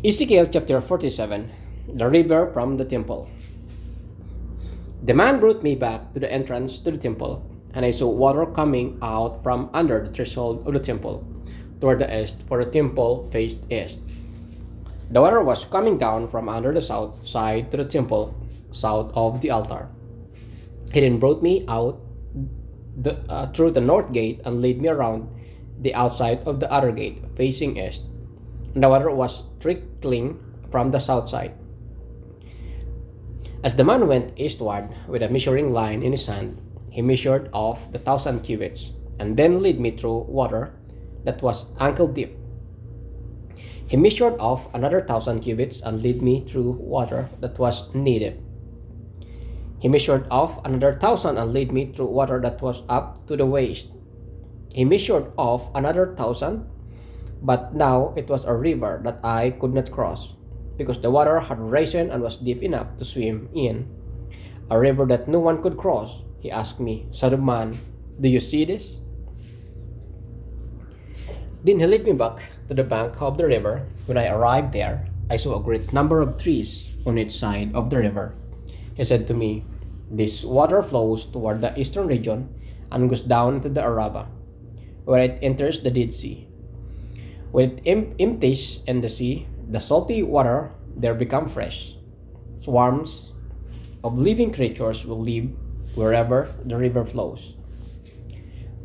Ezekiel chapter 47. The river from the temple. The man brought me back to the entrance to the temple, and I saw water coming out from under the threshold of the temple toward the east, for the temple faced east. The water was coming down from under the south side to the temple, south of the altar. He then brought me out through the north gate and led me around the outside of the other gate, facing east. The water was trickling from the south side. As the man went eastward with a measuring line in his hand, he measured off the 1,000 cubits, and then led me through water that was ankle deep. He measured off another 1,000 cubits and led me through water that was knee deep. He measured off another 1,000 and led me through water that was up to the waist. He measured off another 1,000, but now it was a river that I could not cross, because the water had risen and was deep enough to swim in. A river that no one could cross. He asked me, "Son of man, do you see this?" Then he led me back to the bank of the river. When I arrived there, I saw a great number of trees on each side of the river. He said to me, "This water flows toward the eastern region and goes down into the Araba, where it enters the Dead Sea. When it empties in the sea, the salty water there become fresh. Swarms of living creatures will live wherever the river flows.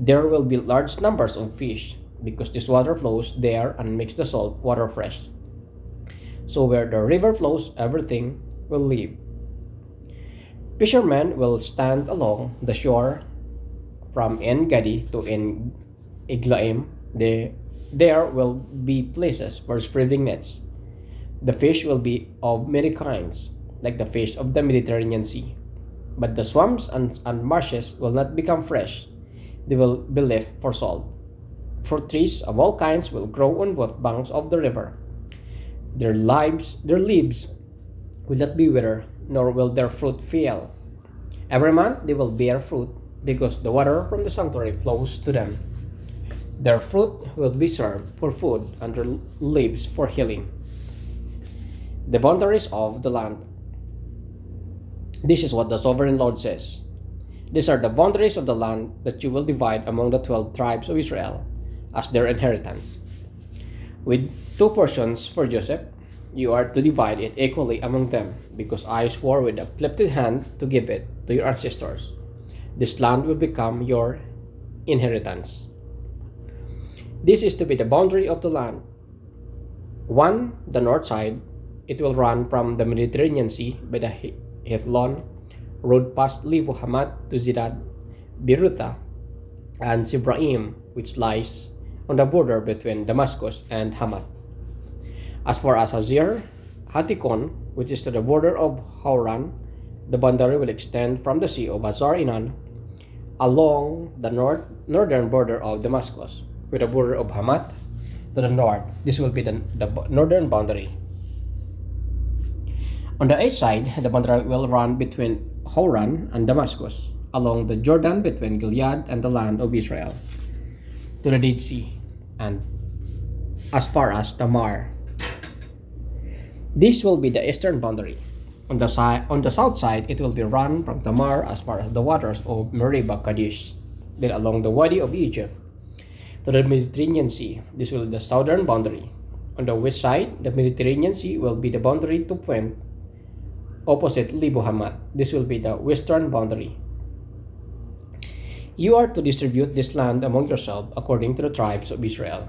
There will be large numbers of fish, because this water flows there and makes the salt water fresh. So where the river flows, everything will live. Fishermen will stand along the shore from En Gadi to En Eglaim. There will be places for spreading nets. The fish will be of many kinds, like the fish of the Mediterranean Sea. But the swamps and marshes will not become fresh. They will be left for salt. Fruit trees of all kinds will grow on both banks of the river. Their leaves will not be withered, nor will their fruit fail. Every month they will bear fruit, because the water from the sanctuary flows to them. Their fruit will be served for food, and their leaves for healing." The boundaries of the land. This is what the sovereign Lord says. These are the boundaries of the land that you will divide among the 12 tribes of Israel as their inheritance. With 2 portions for Joseph, you are to divide it equally among them, because I swore with a uplifted hand to give it to your ancestors. This land will become your inheritance. This is to be the boundary of the land. 1. The north side. It will run from the Mediterranean Sea by the Hethlon road past Lebo Hamat to Zidad, Beerutha, and Sibraim, which lies on the border between Damascus and Hamat. As far as Hazir Hatikon, which is to the border of Hauran, the boundary will extend from the Sea of Hazar Inan along the northern border of Damascus, with the border of Hamat to the north. This will be the northern boundary. On the east side, the boundary will run between Hauran and Damascus, along the Jordan between Gilead and the land of Israel, to the Dead Sea, and as far as Tamar. This will be the eastern boundary. On the south side, it will be run from Tamar as far as the waters of Meribah Kadesh, then along the Wadi of Egypt to the Mediterranean Sea. This will be the southern boundary. On the west side, the Mediterranean Sea will be the boundary to point opposite Lebo Hamat. This will be the western boundary. You are to distribute this land among yourselves according to the tribes of Israel.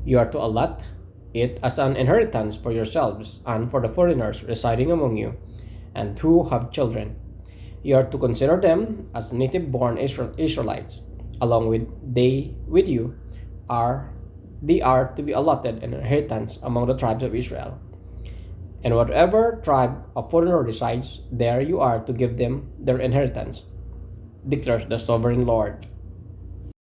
You are to allot it as an inheritance for yourselves and for the foreigners residing among you, and who have children. You are to consider them as native-born Israelites. Along with you they are to be allotted an inheritance among the tribes of Israel. And whatever tribe a foreigner resides, there you are to give them their inheritance, declares the sovereign Lord.